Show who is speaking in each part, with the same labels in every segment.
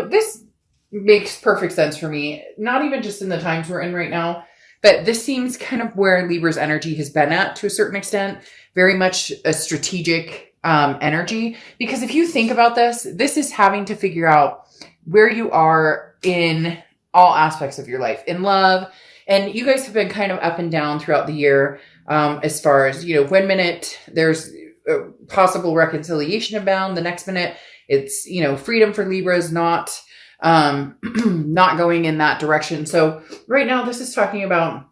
Speaker 1: this makes perfect sense for me. Not even just in the times we're in right now, but this seems kind of where Libra's energy has been at to a certain extent. Very much a strategic energy. Because if you think about this is having to figure out where you are in all aspects of your life, in love. And you guys have been kind of up and down throughout the year, as far as, one minute there's a possible reconciliation abound. The next minute it's, freedom for Libra is not going in that direction. So right now this is talking about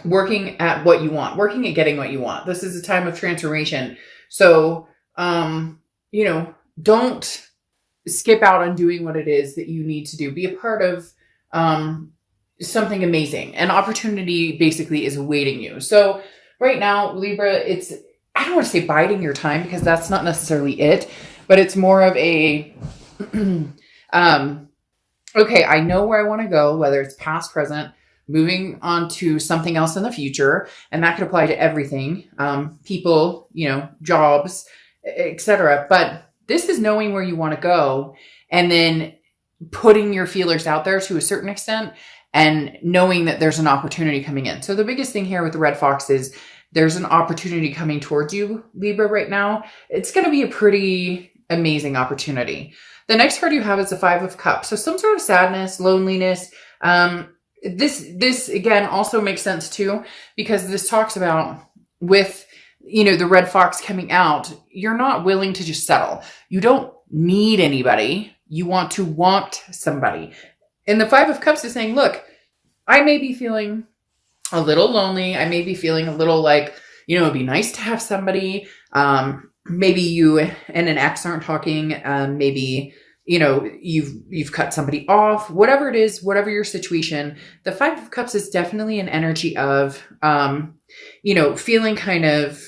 Speaker 1: working at what you want, working at getting what you want. This is a time of transformation. So, don't skip out on doing what it is that you need to do. Be a part of something amazing. An opportunity basically is awaiting you. So right now, Libra, I don't want to say biding your time because that's not necessarily it, but it's more of a, okay, I know where I want to go, whether it's past, present, moving on to something else in the future. And that could apply to everything, people, jobs, etc. But this is knowing where you want to go and then putting your feelers out there to a certain extent and knowing that there's an opportunity coming in. So the biggest thing here with the red fox is there's an opportunity coming towards you, Libra, right now. It's going to be a pretty amazing opportunity. The next card you have is the Five of Cups. So some sort of sadness, loneliness. This again also makes sense too, because this talks about with the red fox coming out, you're not willing to just settle. You don't need anybody. You want to want somebody. And the Five of Cups is saying, look, I may be feeling a little lonely. I may be feeling a little like, it'd be nice to have somebody. Maybe you and an ex aren't talking. Maybe, you've cut somebody off, whatever it is, whatever your situation. The Five of Cups is definitely an energy of, feeling kind of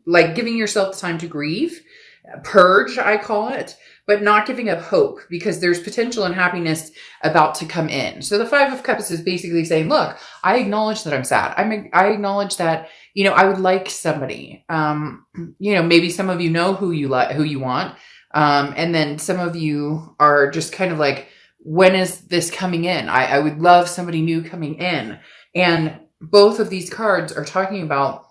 Speaker 1: like giving yourself the time to grieve, purge, I call it, but not giving up hope because there's potential and happiness about to come in. So the Five of Cups is basically saying, look, I acknowledge that I'm sad. I acknowledge that, I would like somebody. Maybe some of you know who you want. And then some of you are just kind of like, when is this coming in? I would love somebody new coming in. And both of these cards are talking about,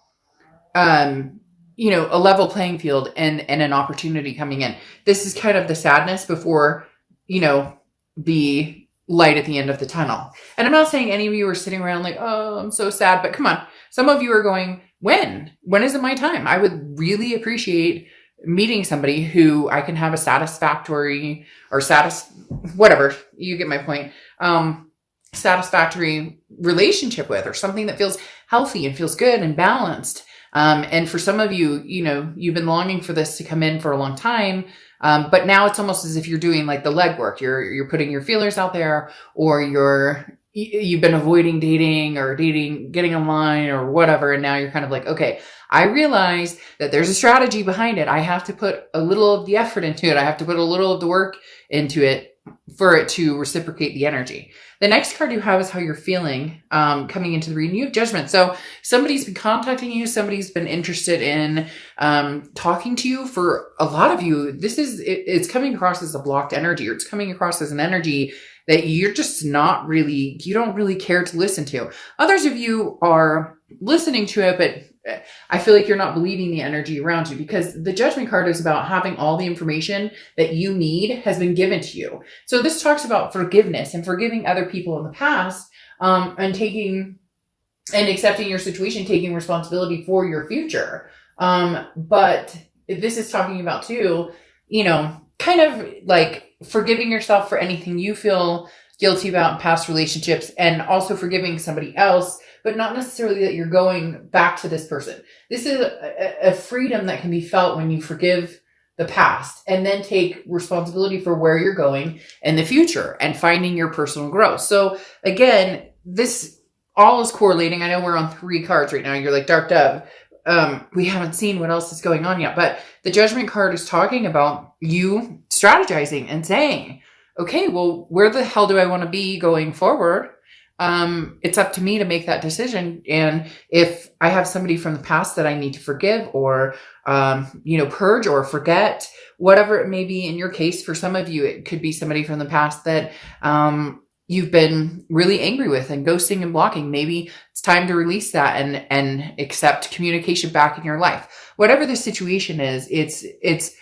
Speaker 1: a level playing field and an opportunity coming in. This is kind of the sadness before, the light at the end of the tunnel. And I'm not saying any of you are sitting around like, oh, I'm so sad, but come on. Some of you are going, when is it my time? I would really appreciate meeting somebody who I can have a satisfactory or whatever, you get my point, satisfactory relationship with, or something that feels healthy and feels good and balanced. And for some of you, you've been longing for this to come in for a long time. But now it's almost as if you're doing like the legwork. You're putting your feelers out there, or you've been avoiding dating or getting online or whatever. And now you're kind of like, okay, I realize that there's a strategy behind it. I have to put a little of the effort into it. I have to put a little of the work into it for it to reciprocate the energy. The next card you have is how you're feeling coming into the reading. You have Judgment. So somebody's been contacting you. Somebody's been interested in talking to you. For a lot of you, it's coming across as a blocked energy, or it's coming across as an energy that you're just you don't really care to listen to. Others of you are listening to it, but I feel like you're not believing the energy around you, because the Judgment card is about having all the information that you need has been given to you. So this talks about forgiveness and forgiving other people in the past, and accepting your situation, taking responsibility for your future. But this is talking about too, kind of like forgiving yourself for anything you feel guilty about in past relationships, and also forgiving somebody else, but not necessarily that you're going back to this person. This is a freedom that can be felt when you forgive the past and then take responsibility for where you're going in the future and finding your personal growth. So again, this all is correlating. I know we're on 3 cards right now. You're like, Dark Dove. We haven't seen what else is going on yet, but the Judgment card is talking about you strategizing and saying, okay, well, where the hell do I want to be going forward? it's up to me to make that decision. And if I have somebody from the past that I need to forgive or, purge or forget, whatever it may be in your case, for some of you, it could be somebody from the past that, you've been really angry with and ghosting and blocking. Maybe it's time to release that and accept communication back in your life. Whatever the situation is, it's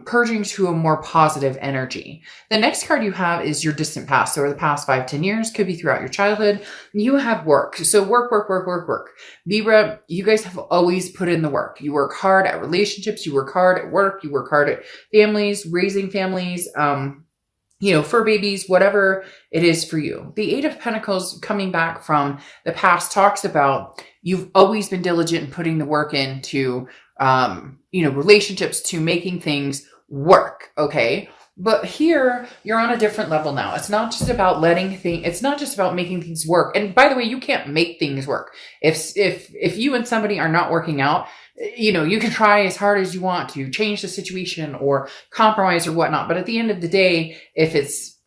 Speaker 1: purging to a more positive energy. The next card you have is your distant past. So the past 5-10 years, could be throughout your childhood. You have work. So work. Libra, you guys have always put in the work. You work hard at relationships. You work hard at work. You work hard at families, raising families, fur babies, whatever it is for you. The 8 of Pentacles coming back from the past talks about you've always been diligent in putting the work into, relationships, to making things work. Okay. But here you're on a different level now. It's not just about it's not just about making things work. And by the way, you can't make things work. If you and somebody are not working out, you can try as hard as you want to change the situation or compromise or whatnot. But at the end of the day, if it's,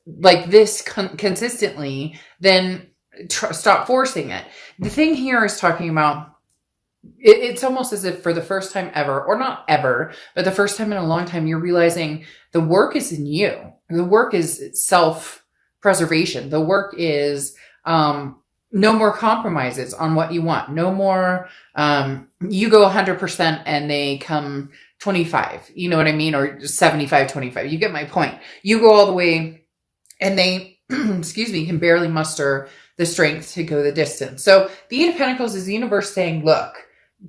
Speaker 1: like this consistently, then stop forcing it. The thing here is talking about, it's almost as if for the first time ever, or not ever, but the first time in a long time, you're realizing the work is in you. The work is self-preservation. The work is, no more compromises on what you want. No more, you go 100% and they come 25. You know what I mean? Or 75, 25. You get my point. You go all the way and they, can barely muster the strength to go the distance. So the 8 of Pentacles is the universe saying, look,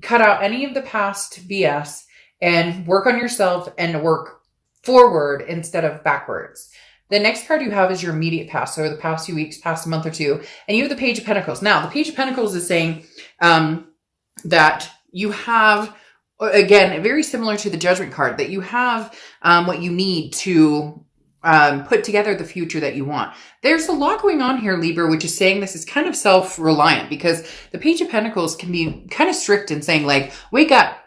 Speaker 1: cut out any of the past BS and work on yourself and work forward instead of backwards. The next card you have is your immediate past. So the past few weeks, past month or two, and you have the Page of Pentacles. Now, the Page of Pentacles is saying that you have, again, very similar to the Judgment card, that you have what you need to put together the future that you want. There's a lot going on here, Libra, which is saying this is kind of self-reliant, because the Page of Pentacles can be kind of strict in saying, like, wake up,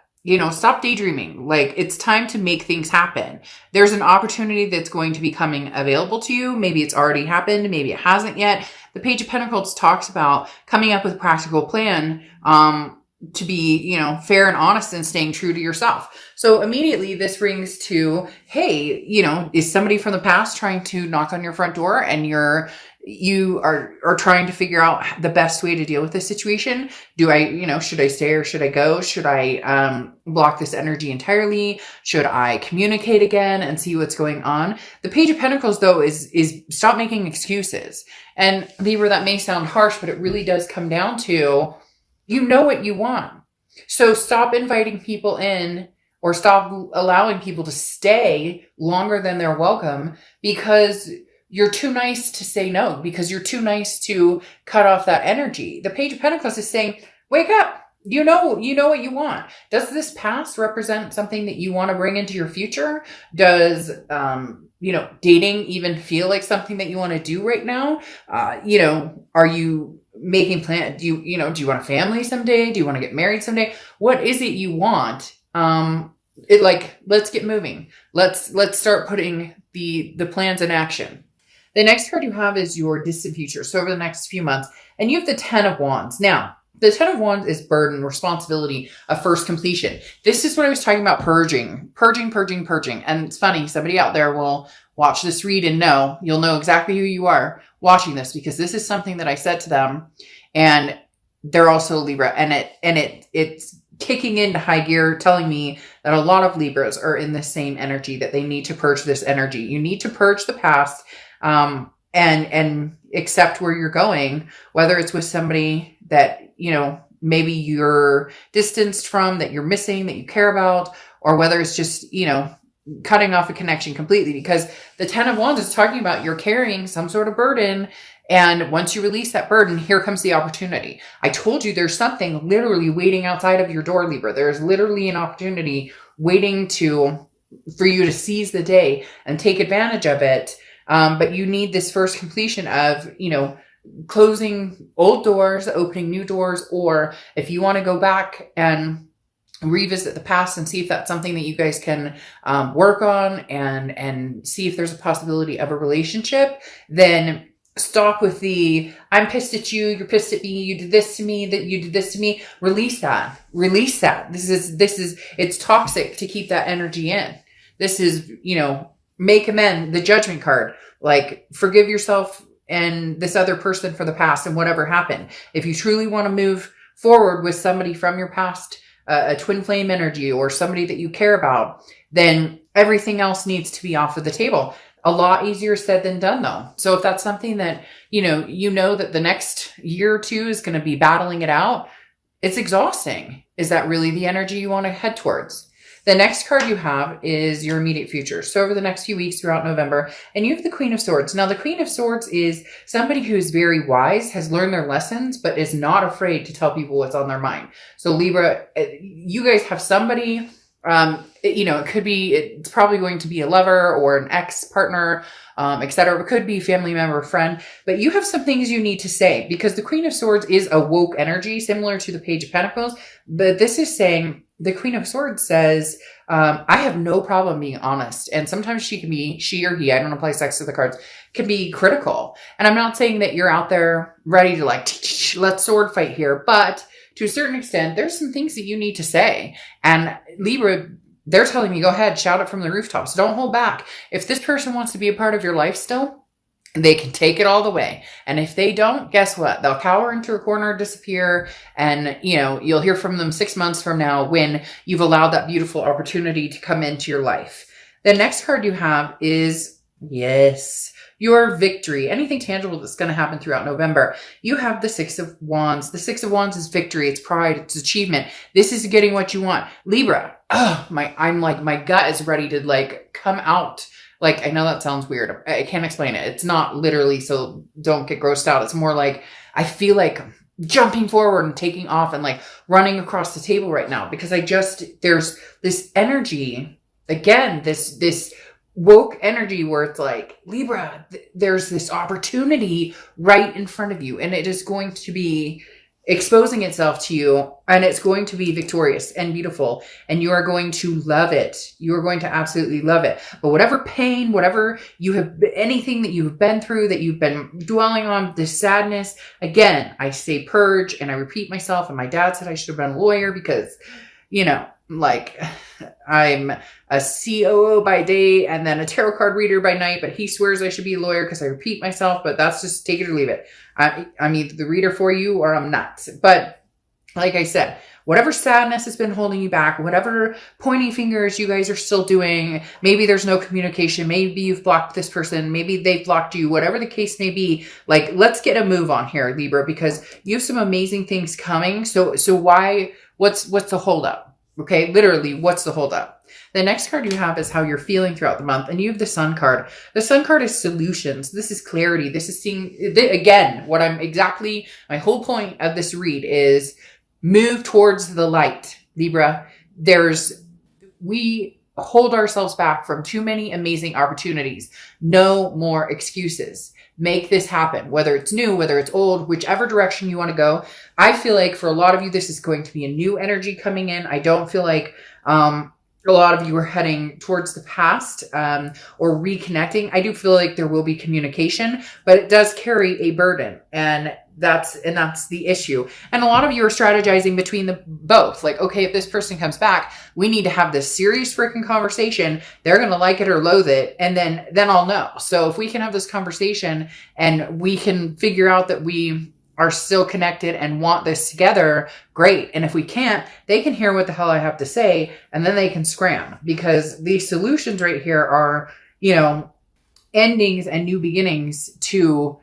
Speaker 1: stop daydreaming. Like, it's time to make things happen. There's an opportunity that's going to be coming available to you. Maybe it's already happened. Maybe it hasn't yet. The Page of Pentacles talks about coming up with a practical plan, to be, fair and honest and staying true to yourself. So immediately this rings to, hey, is somebody from the past trying to knock on your front door and you are trying to figure out the best way to deal with this situation? Do I, should I stay or should I go? Should I, block this energy entirely? Should I communicate again and see what's going on? The Page of Pentacles, though, is stop making excuses. And Libra, that may sound harsh, but it really does come down to, you know what you want. So stop inviting people in or stop allowing people to stay longer than they're welcome, because you're too nice to say no, because you're too nice to cut off that energy. The Page of Pentacles is saying, wake up. You know what you want. Does this past represent something that you want to bring into your future? Does, dating even feel like something that you want to do right now? Are you making plans? Do you want a family someday? Do you want to get married someday? What is it you want? Let's get moving. Let's start putting the plans in action. The next card you have is your distant future. So over the next few months, and you have the 10 of Wands. Now, the 10 of Wands is burden, responsibility, a first completion. This is what I was talking about, purging. And it's funny, somebody out there will watch this read and you'll know exactly who you are watching this, because this is something that I said to them, and they're also Libra, and it's kicking into high gear, telling me that a lot of Libras are in the same energy, that they need to purge this energy. You need to purge the past, and accept where you're going, whether it's with somebody that, maybe you're distanced from, that you're missing, that you care about, or whether it's just, cutting off a connection completely, because the 10 of Wands is talking about you're carrying some sort of burden. And once you release that burden, here comes the opportunity. I told you there's something literally waiting outside of your door, Libra. There's literally an opportunity waiting for you to seize the day and take advantage of it. But you need this first completion of, closing old doors, opening new doors, or if you want to go back and revisit the past and see if that's something that you guys can work on and see if there's a possibility of a relationship, then stop with the, I'm pissed at you, you're pissed at me, you did this to me, that you did this to me. Release that. Release that. This is, it's toxic to keep that energy in. This is, make amends, the judgment card. Like, forgive yourself and this other person for the past and whatever happened. If you truly want to move forward with somebody from your past, a twin flame energy or somebody that you care about, then everything else needs to be off of the table. A lot easier said than done, though. So if that's something that, you know that the next year or two is going to be battling it out, it's exhausting. Is that really the energy you want to head towards? The next card you have is your immediate future. So over the next few weeks throughout November, and you have the Queen of Swords. Now, the Queen of Swords is somebody who's very wise, has learned their lessons, but is not afraid to tell people what's on their mind. So Libra, you guys have somebody, it's probably going to be a lover or an ex-partner, etc. It could be a family member, friend, but you have some things you need to say because the Queen of Swords is a woke energy, similar to the Page of Pentacles. But this is saying, the Queen of Swords says, I have no problem being honest. And sometimes she or he, I don't apply sex to the cards, can be critical. And I'm not saying that you're out there ready to let's sword fight here, but to a certain extent, there's some things that you need to say. And Libra, they're telling me, go ahead, shout it from the rooftops. Don't hold back. If this person wants to be a part of your life still, they can take it all the way. And if they don't, guess what? They'll cower into a corner, disappear. And, you'll hear from them 6 months from now when you've allowed that beautiful opportunity to come into your life. The next card you have is, yes, your victory. Anything tangible that's going to happen throughout November. You have the Six of Wands. The Six of Wands is victory. It's pride. It's achievement. This is getting what you want. Libra. My gut is ready to come out. I know that sounds weird. I can't explain it. It's not literally, so don't get grossed out. It's more like, I feel like jumping forward and taking off and running across the table right now because there's this energy, again, this woke energy where it's Libra, there's this opportunity right in front of you and it is going to be exposing itself to you and it's going to be victorious and beautiful and you are going to love it. You are going to absolutely love it. But whatever pain, whatever anything that you've been through, that you've been dwelling on, this sadness, again, I say purge and I repeat myself and my dad said I should have been a lawyer because, I'm a COO by day and then a tarot card reader by night, but he swears I should be a lawyer because I repeat myself, but that's just take it or leave it. I'm either the reader for you or I'm not. But like I said, whatever sadness has been holding you back, whatever pointing fingers you guys are still doing, maybe there's no communication, maybe you've blocked this person, maybe they've blocked you, whatever the case may be, let's get a move on here, Libra, because you have some amazing things coming. So what's the holdup? Okay, literally, what's the holdup? The next card you have is how you're feeling throughout the month, and you have the Sun card. The Sun card is solutions. This is clarity. This is seeing, again, my whole point of this read is move towards the light, Libra. We hold ourselves back from too many amazing opportunities. No more excuses. Make this happen, whether it's new, whether it's old, whichever direction you want to go. I feel like for a lot of you, this is going to be a new energy coming in. I don't feel like a lot of you are heading towards the past or reconnecting. I do feel like there will be communication, but it does carry a burden. And that's the issue. And a lot of you are strategizing between the both. Okay, if this person comes back, we need to have this serious freaking conversation. They're going to like it or loathe it. And then I'll know. So if we can have this conversation and we can figure out that we are still connected and want this together, great. And if we can't, they can hear what the hell I have to say and then they can scram because these solutions right here are, endings and new beginnings to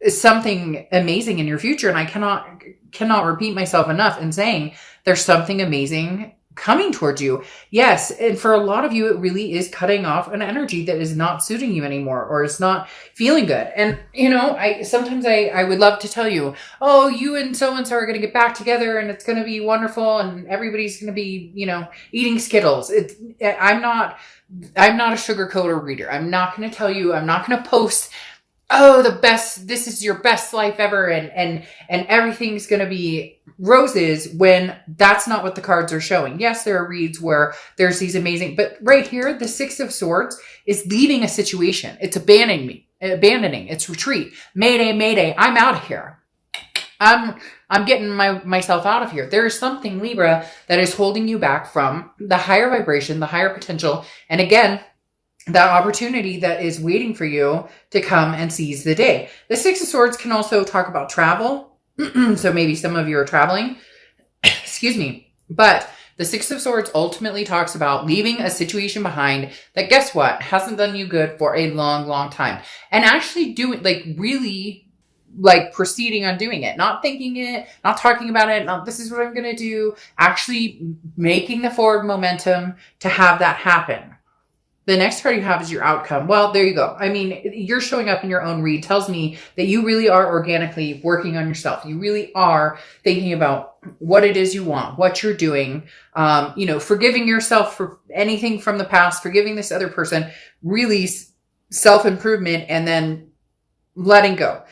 Speaker 1: something amazing in your future. And I cannot repeat myself enough in saying there's something amazing coming towards you. Yes. And for a lot of you, it really is cutting off an energy that is not suiting you anymore, or it's not feeling good. And, sometimes I would love to tell you, oh, you and so-and-so are going to get back together and it's going to be wonderful. And everybody's going to be, eating Skittles. I'm not a sugarcoater reader. I'm not going to tell you, I'm not going to post, oh, this is your best life ever. And everything's going to be roses when that's not what the cards are showing. Yes, there are reads where there's these amazing, but right here, the Six of Swords is leaving a situation. It's abandoning me. abandoning. It's retreat. Mayday, mayday. I'm out of here. I'm getting myself out of here. There is something, Libra, that is holding you back from the higher vibration, the higher potential. And again, that opportunity that is waiting for you to come and seize the day. The Six of Swords can also talk about travel. So maybe some of you are traveling. Excuse me. But the Six of Swords ultimately talks about leaving a situation behind that, guess what, hasn't done you good for a long, long time. And actually doing, like, really, like, proceeding on doing it, not thinking it, not talking about it, not this is what I'm going to do, actually making the forward momentum to have that happen. The next card you have is your outcome. Well, there you go. I mean, you're showing up in your own read tells me that you really are organically working on yourself. You really are thinking about what it is you want, what you're doing, forgiving yourself for anything from the past, forgiving this other person, really self-improvement, and then letting go.